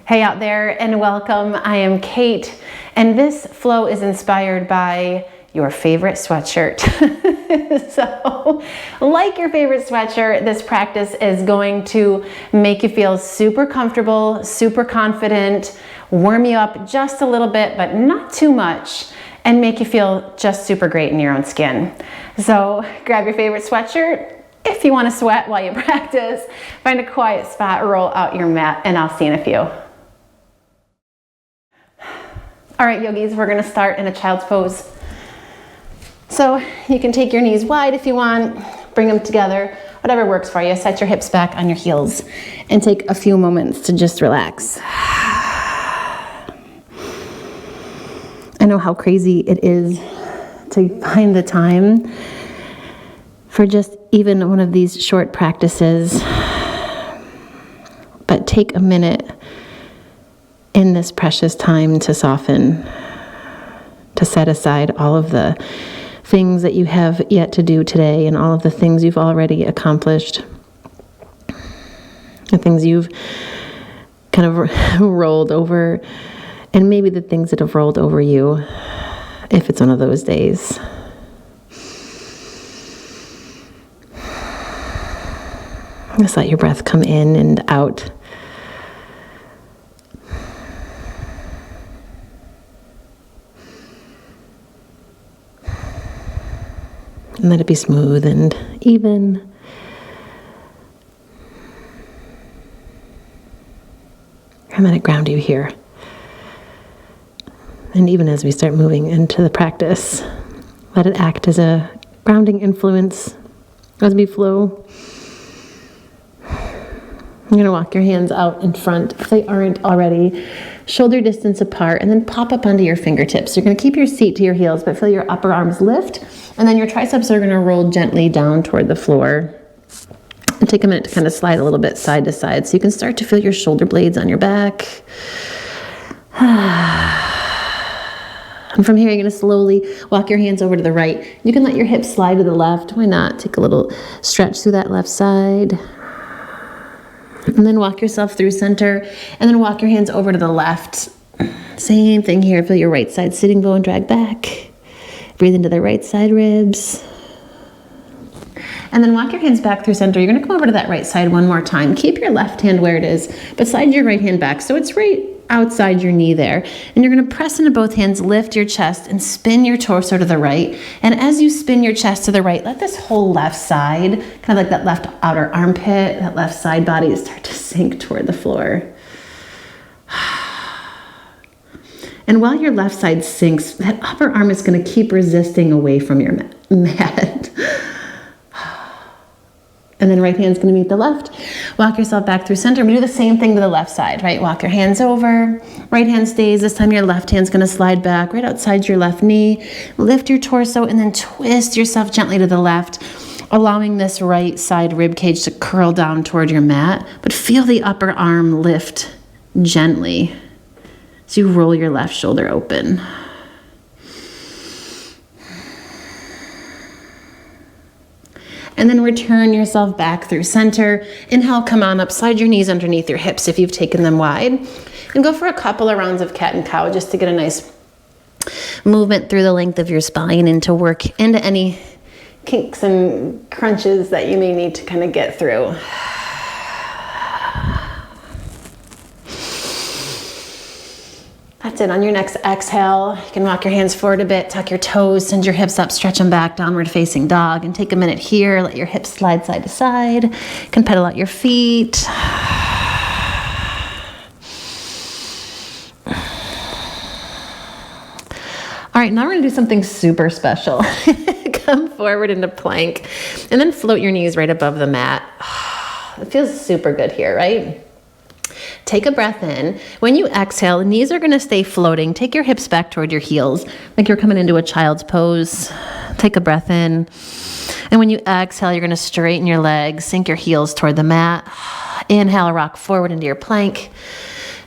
Hey out there, and welcome. I am Kate, and this flow is inspired by your favorite sweatshirt. So, like your favorite sweatshirt, this practice is going to make you feel super comfortable, super confident, warm you up just a little bit, but not too much, and make you feel just super great in your own skin. So, grab your favorite sweatshirt. If you want to sweat while you practice, find a quiet spot, roll out your mat, and I'll see you in a few. All right, yogis, we're gonna start in a child's pose. So you can take your knees wide if you want, bring them together, whatever works for you. Set your hips back on your heels and take a few moments to just relax. I know how crazy it is to find the time for just even one of these short practices, but take a minute in this precious time to soften, to set aside all of the things that you have yet to do today and all of the things you've already accomplished, the things you've kind of rolled over, and maybe the things that have rolled over you, if it's one of those days. Just let your breath come in and out. And let it be smooth and even. And let it ground you here. And even as we start moving into the practice, let it act as a grounding influence as we flow. You're going to walk your hands out in front if they aren't already, shoulder distance apart, and then pop up onto your fingertips. You're going to keep your seat to your heels, but feel your upper arms lift, and then your triceps are going to roll gently down toward the floor. And take a minute to kind of slide a little bit side to side so you can start to feel your shoulder blades on your back. And from here, you're going to slowly walk your hands over to the right. You can let your hips slide to the left. Why not? Take a little stretch through that left side. And then walk yourself through center, and then walk your hands over to the left. Same thing here. Feel your right side sitting bone drag back. Breathe into the right side ribs. And then walk your hands back through center. You're going to come over to that right side one more time. Keep your left hand where it is, but slide your right hand back so it's right outside your knee there. And you're going to press into both hands, lift your chest, and spin your torso to the right. And as you spin your chest to the right, let this whole left side, kind of like that left outer armpit, that left side body, start to sink toward the floor. And while your left side sinks, that upper arm is going to keep resisting away from your mat. And then right hand's going to meet the left. Walk yourself back through center. We do the same thing to the left side, right? Walk your hands over. Right hand stays. This time your left hand's going to slide back right outside your left knee. Lift your torso and then twist yourself gently to the left, allowing this right side rib cage to curl down toward your mat. But feel the upper arm lift gently as you roll your left shoulder open. And then return yourself back through center. Inhale, come on up, slide your knees underneath your hips if you've taken them wide. And go for a couple of rounds of cat and cow just to get a nice movement through the length of your spine and to work into any kinks and crunches that you may need to kind of get through. That's it. On your next exhale, you can walk your hands forward a bit, tuck your toes, send your hips up, stretch them back, downward facing dog, and take a minute here. Let your hips slide side to side. You can pedal out your feet. All right, now we're gonna do something super special. Come forward into plank, and then float your knees right above the mat. It feels super good here, right? Take a breath in. When you exhale, the knees are going to stay floating. Take your hips back toward your heels, like you're coming into a child's pose. Take a breath in. And when you exhale, you're going to straighten your legs, sink your heels toward the mat. Inhale, rock forward into your plank.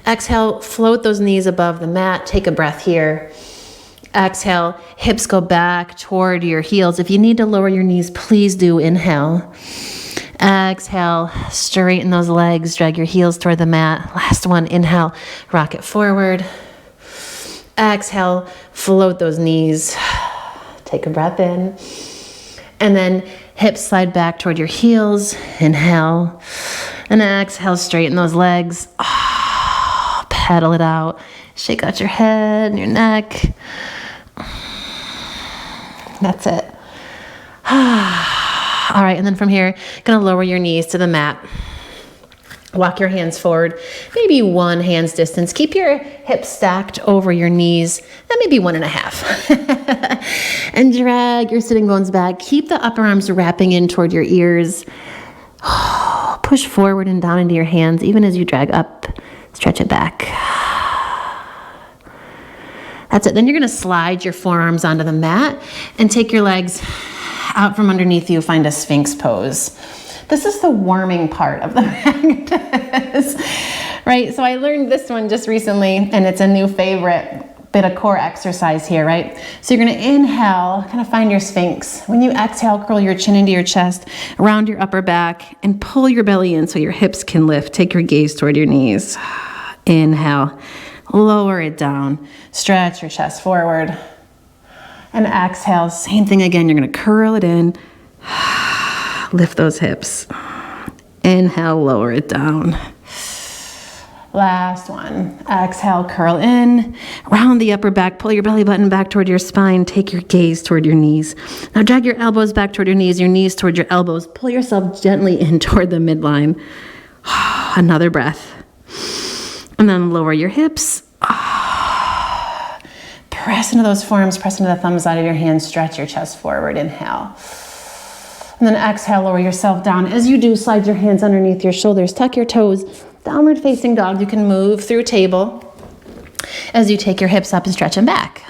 Exhale, float those knees above the mat. Take a breath here. Exhale, hips go back toward your heels. If you need to lower your knees, please do. Inhale. Exhale, straighten those legs, drag your heels toward the mat. Last one, inhale, rock it forward. Exhale, float those knees. Take a breath in. And then hips slide back toward your heels. Inhale. And exhale, straighten those legs. Pedal it out. Shake out your head and your neck. That's it. All right, and then from here, gonna lower your knees to the mat. Walk your hands forward, maybe 1 hand's distance. Keep your hips stacked over your knees, then maybe 1.5. And drag your sitting bones back. Keep the upper arms wrapping in toward your ears. Push forward and down into your hands, even as you drag up. Stretch it back. That's it. Then you're gonna slide your forearms onto the mat and take your legs out from underneath you. Find a Sphinx pose. This is the warming part of the practice, right? So I learned this one just recently, and it's a new favorite bit of core exercise here, right? So you're gonna inhale, kind of find your Sphinx. When you exhale, curl your chin into your chest, round your upper back, and pull your belly in so your hips can lift. Take your gaze toward your knees. Inhale, lower it down, stretch your chest forward. And exhale, same thing again. You're gonna curl it in, lift those hips. Inhale, lower it down. Last one. Exhale, curl in, round the upper back, pull your belly button back toward your spine, take your gaze toward your knees. Now drag your elbows back toward your knees toward your elbows. Pull yourself gently in toward the midline. Another breath. And then lower your hips. Press into those forearms, press into the thumbs out of your hands, stretch your chest forward, inhale. And then exhale, lower yourself down. As you do, slide your hands underneath your shoulders, tuck your toes, downward facing dog. You can move through table as you take your hips up and stretch them back.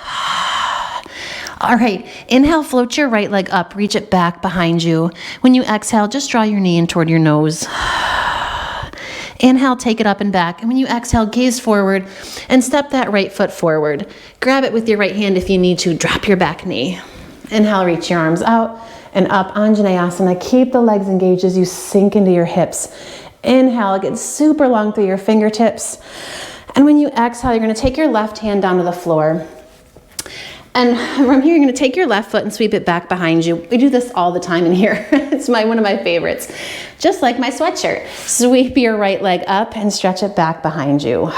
All right, inhale, float your right leg up, reach it back behind you. When you exhale, just draw your knee in toward your nose. Inhale, take it up and back. And when you exhale, gaze forward and step that right foot forward. Grab it with your right hand if you need to. Drop your back knee. Inhale, reach your arms out and up, Anjaneyasana. Keep the legs engaged as you sink into your hips. Inhale, get super long through your fingertips. And when you exhale, you're gonna take your left hand down to the floor. And from here, you're gonna take your left foot and sweep it back behind you. We do this all the time in here. It's one of my favorites. Just like my sweatshirt. Sweep your right leg up and stretch it back behind you.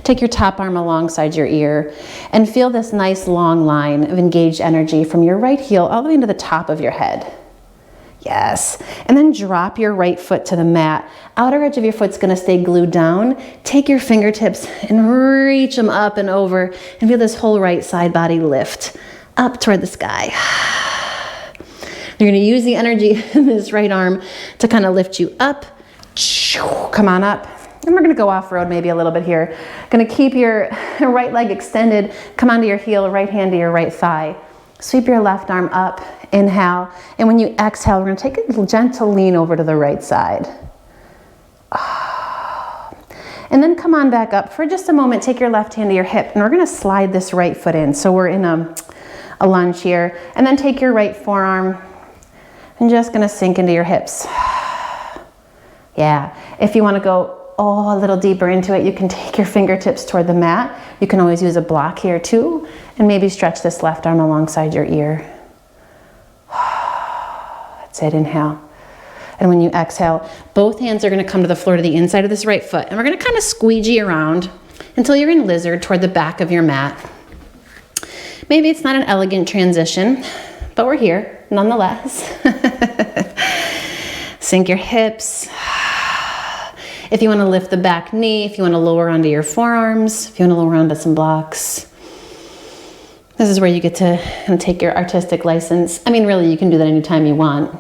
Take your top arm alongside your ear and feel this nice long line of engaged energy from your right heel all the way into the top of your head. Yes. And then drop your right foot to the mat. Outer edge of your foot's gonna stay glued down. Take your fingertips and reach them up and over and feel this whole right side body lift up toward the sky. You're gonna use the energy in this right arm to kind of lift you up. Come on up. And we're gonna go off-road maybe a little bit here. Gonna keep your right leg extended. Come onto your heel, right hand to your right thigh. Sweep your left arm up, inhale, and when you exhale, we're gonna take a gentle lean over to the right side. And then come on back up for just a moment, take your left hand to your hip, and we're gonna slide this right foot in. So we're in a lunge here, and then take your right forearm, and just gonna sink into your hips. Yeah, if you wanna go a little deeper into it, you can take your fingertips toward the mat. You can always use a block here too, and maybe stretch this left arm alongside your ear. That's it, inhale. And when you exhale, both hands are gonna come to the floor to the inside of this right foot, and we're gonna kind of squeegee around until you're in lizard toward the back of your mat. Maybe it's not an elegant transition, but we're here nonetheless. Sink your hips. If you want to lift the back knee, if you want to lower onto your forearms, if you want to lower onto some blocks, this is where you get to take your artistic license. I mean, really, you can do that anytime you want.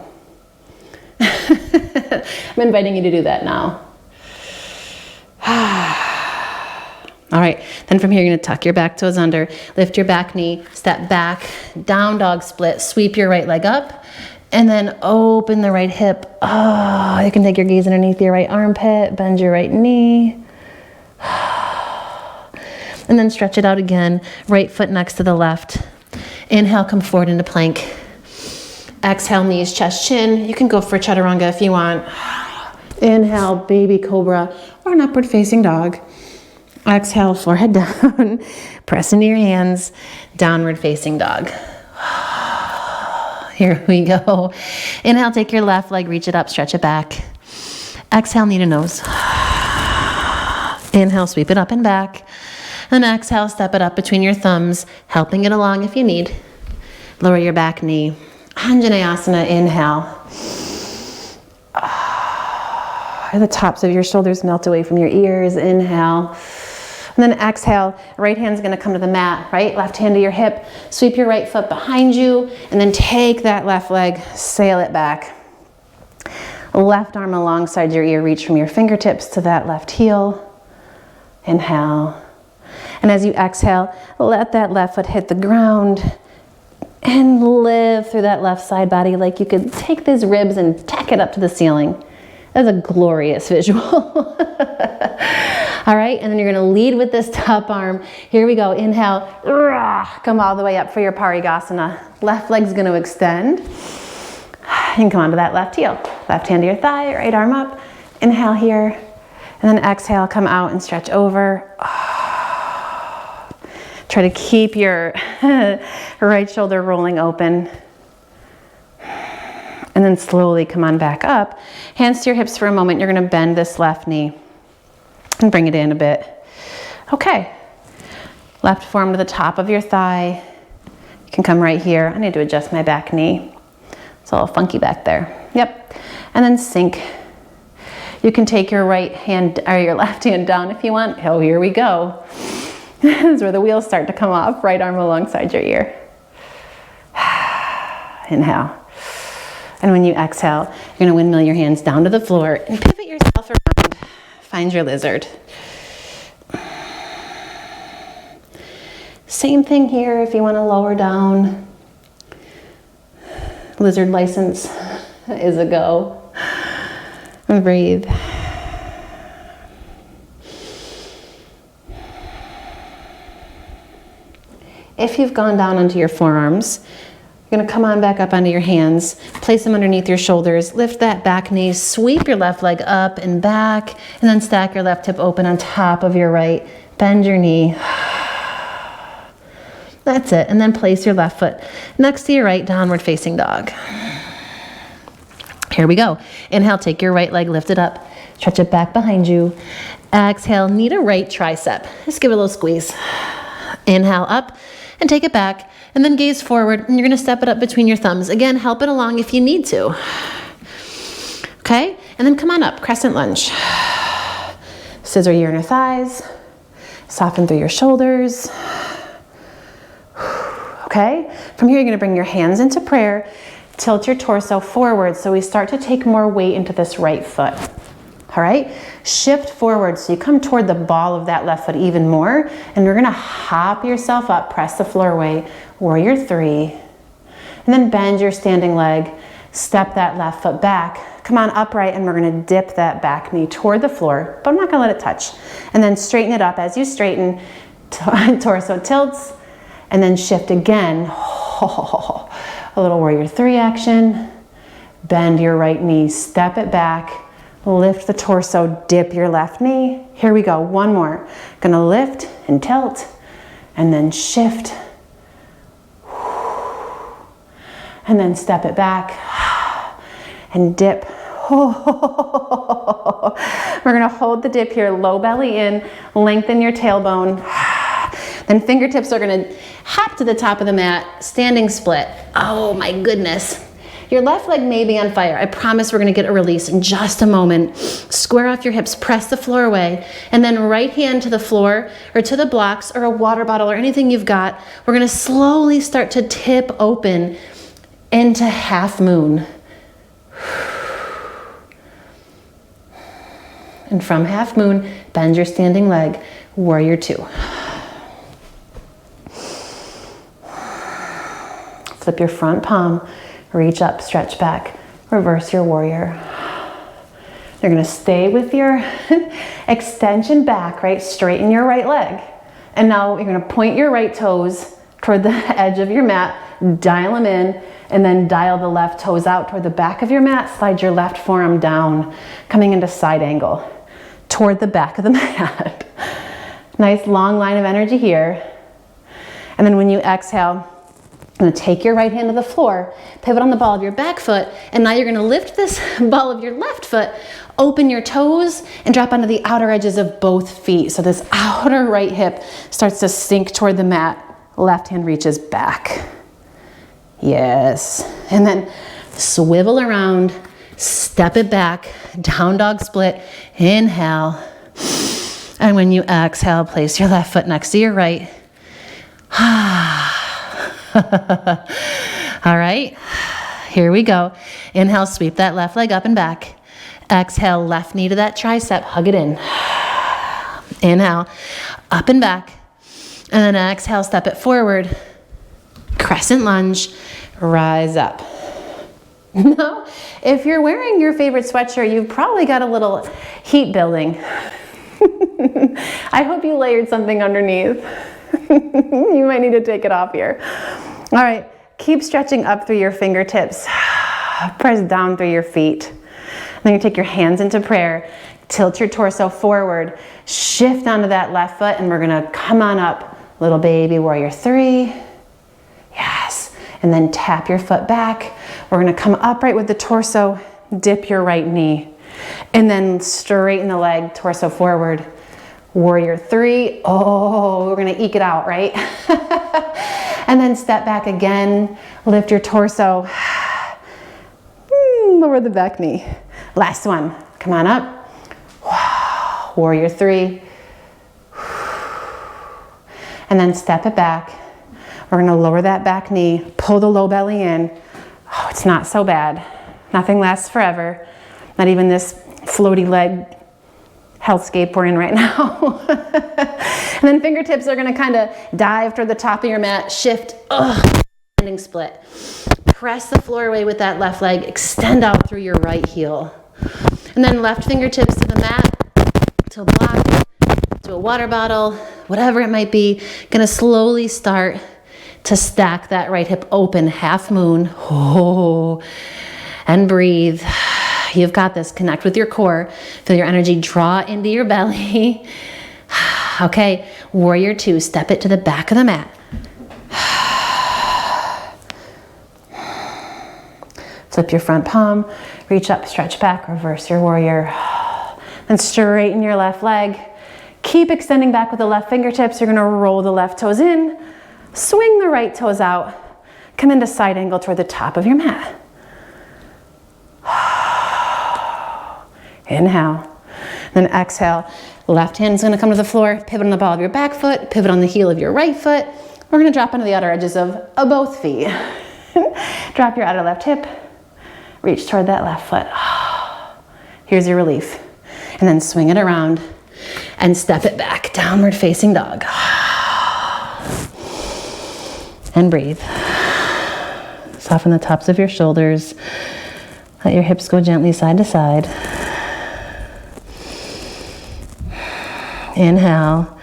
I'm inviting you to do that now. All right, then from here, you're gonna tuck your back toes under, lift your back knee, step back, down dog split, sweep your right leg up, and then open the right hip. Oh, you can take your gaze underneath your right armpit, bend your right knee. And then stretch it out again, right foot next to the left. Inhale, come forward into plank. Exhale, knees, chest, chin. You can go for chaturanga if you want. Inhale, baby cobra or an upward facing dog. Exhale, forehead down. Press into your hands, downward facing dog. Here we go. Inhale, take your left leg, reach it up, stretch it back. Exhale, knee to nose. Inhale, sweep it up and back. And exhale, step it up between your thumbs, helping it along if you need. Lower your back knee. Anjaneyasana, inhale. The tops of your shoulders melt away from your ears, inhale. And then exhale, right hand's gonna come to the mat, right? Left hand to your hip, sweep your right foot behind you, and then take that left leg, sail it back. Left arm alongside your ear, reach from your fingertips to that left heel. Inhale. And as you exhale, let that left foot hit the ground and live through that left side body like you could take these ribs and tack it up to the ceiling. That's a glorious visual. All right, and then you're gonna lead with this top arm. Here we go, inhale, come all the way up for your Parigasana. Left leg's gonna extend. And come onto that left heel. Left hand to your thigh, right arm up. Inhale here, and then exhale, come out and stretch over. Try to keep your right shoulder rolling open. And then slowly come on back up. Hands to your hips for a moment. You're gonna bend this left knee and bring it in a bit. Okay. Left forearm to the top of your thigh. You can come right here. I need to adjust my back knee. It's a little funky back there. Yep. And then sink. You can take your right hand or your left hand down if you want. Oh, here we go. This is where the wheels start to come off. Right arm alongside your ear. Inhale. And when you exhale, you're gonna windmill your hands down to the floor and pivot yourself around. Find your lizard. Same thing here if you wanna lower down. Lizard license is a go. And breathe. If you've gone down onto your forearms, you're gonna come on back up onto your hands, place them underneath your shoulders, lift that back knee, sweep your left leg up and back, and then stack your left hip open on top of your right, bend your knee. That's it, and then place your left foot next to your right, downward facing dog. Here we go. Inhale, take your right leg, lift it up, stretch it back behind you. Exhale, knee to right tricep. Just give it a little squeeze. Inhale up and take it back, and then gaze forward, and you're gonna step it up between your thumbs. Again, help it along if you need to. Okay, and then come on up, crescent lunge. Scissor your inner thighs, soften through your shoulders. Okay, from here you're gonna bring your hands into prayer, tilt your torso forward so we start to take more weight into this right foot. All right, shift forward so you come toward the ball of that left foot even more, and you're gonna hop yourself up, press the floor away, warrior three, and then bend your standing leg, step that left foot back, come on upright, and we're gonna dip that back knee toward the floor, but I'm not gonna let it touch. And then straighten it up. As you straighten, torso tilts, and then shift again. A little warrior three action, bend your right knee, step it back, lift the torso, dip your left knee. Here we go, one more. Gonna lift and tilt, and then shift. And then step it back, and dip. We're gonna hold the dip here, low belly in, lengthen your tailbone. Then fingertips are gonna hop to the top of the mat, standing split. Oh my goodness. Your left leg may be on fire. I promise we're gonna get a release in just a moment. Square off your hips, press the floor away, and then right hand to the floor or to the blocks or a water bottle or anything you've got. We're gonna slowly start to tip open into half moon. And from half moon, bend your standing leg, warrior two. Flip your front palm, reach up, stretch back, reverse your warrior. You're gonna stay with your extension back, right? Straighten your right leg. And now you're gonna point your right toes toward the edge of your mat, dial them in, And then dial the left toes out toward the back of your mat. Slide your left forearm down, coming into side angle toward the back of the mat. Nice long line of energy here. And then when you exhale, you're going to take your right hand to the floor, pivot on the ball of your back foot, and now you're going to lift this ball of your left foot, open your toes, and drop onto the outer edges of both feet. So this outer right hip starts to sink toward the mat. Left hand reaches back. Yes. And then swivel around, step it back, down dog split, inhale. And when you exhale, place your left foot next to your right. All right, here we go. Inhale, sweep that left leg up and back. Exhale, left knee to that tricep, hug it in. Inhale, up and back. And then exhale, step it forward. Crescent lunge, rise up. Now, if you're wearing your favorite sweatshirt, you've probably got a little heat building. I hope you layered something underneath. You might need to take it off here. All right, keep stretching up through your fingertips. Press down through your feet. Then you take your hands into prayer. Tilt your torso forward. Shift onto that left foot, and we're gonna come on up. Little baby warrior 3. Yes. And then tap your foot back. We're gonna come upright with the torso. Dip your right knee. And then straighten the leg, torso forward. Warrior 3. Oh, we're gonna eke it out, right? And then step back again. Lift your torso. Lower the back knee. Last one. Come on up. Warrior 3. And then step it back. We're gonna lower that back knee. Pull the low belly in. Oh, it's not so bad. Nothing lasts forever. Not even this floaty leg hellscape we're in right now. And then fingertips are gonna kind of dive toward the top of your mat, shift, standing split. Press the floor away with that left leg, extend out through your right heel. And then left fingertips to the mat, to a block, to a water bottle, whatever it might be. Gonna slowly start to stack that right hip open, half moon. Oh, and breathe. You've got this. Connect with your core. Feel your energy draw into your belly. Okay, warrior 2, step it to the back of the mat. Flip your front palm, reach up, stretch back, reverse your warrior. Then straighten your left leg. Keep extending back with the left fingertips. You're gonna roll the left toes in, swing the right toes out, come into side angle toward the top of your mat. Inhale, then exhale. Left hand's gonna come to the floor, pivot on the ball of your back foot, pivot on the heel of your right foot. We're gonna drop onto the outer edges of both feet. Drop your outer left hip, reach toward that left foot. Here's your relief. And then swing it around and step it back, downward facing dog. And breathe. Soften the tops of your shoulders. Let your hips go gently side to side. Inhale,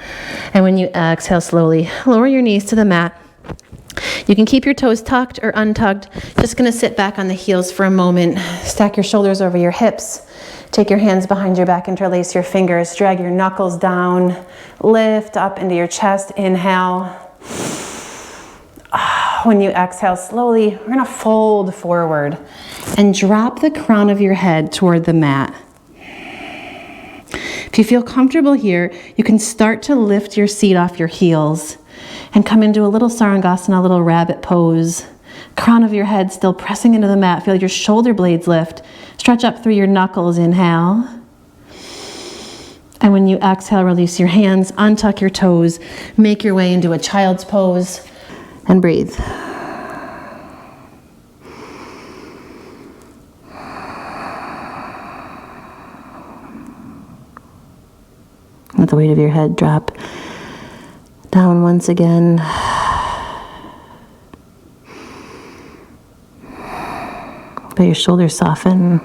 and when you exhale slowly, lower your knees to the mat. You can keep your toes tucked or untucked. Just gonna sit back on the heels for a moment. Stack your shoulders over your hips. Take your hands behind your back, interlace your fingers, drag your knuckles down, lift up into your chest, inhale. When you exhale slowly, we're gonna fold forward and drop the crown of your head toward the mat. If you feel comfortable here, you can start to lift your seat off your heels and come into a little Sarangasana, a little rabbit pose. Crown of your head still pressing into the mat. Feel your shoulder blades lift. Stretch up through your knuckles, inhale. And when you exhale, release your hands, untuck your toes, make your way into a child's pose, and breathe. Let the weight of your head drop down once again. Let your shoulders soften.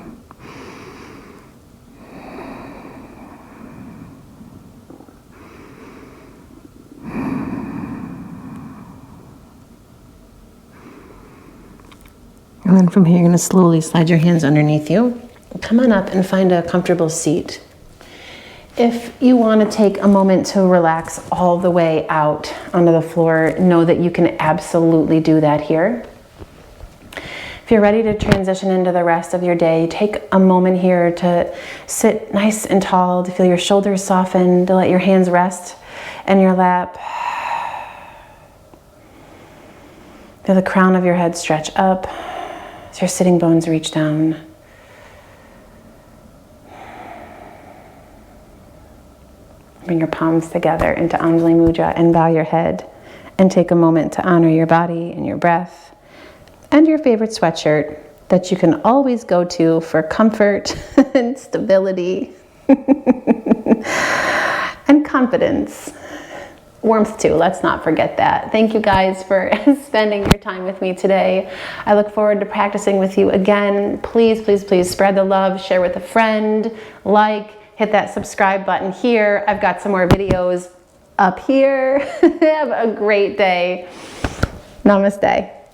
And then from here, you're gonna slowly slide your hands underneath you. Come on up and find a comfortable seat. If you want to take a moment to relax all the way out onto the floor, know that you can absolutely do that here. If you're ready to transition into the rest of your day, take a moment here to sit nice and tall, to feel your shoulders soften, to let your hands rest in your lap. Feel the crown of your head stretch up as your sitting bones reach down. Bring your palms together into Anjali Mudra and bow your head and take a moment to honor your body and your breath and your favorite sweatshirt that you can always go to for comfort and stability and confidence. Warmth too, let's not forget that. Thank you guys for spending your time with me today. I look forward to practicing with you again. Please, please, please spread the love, share with a friend, hit that subscribe button here. I've got some more videos up here. Have a great day. Namaste.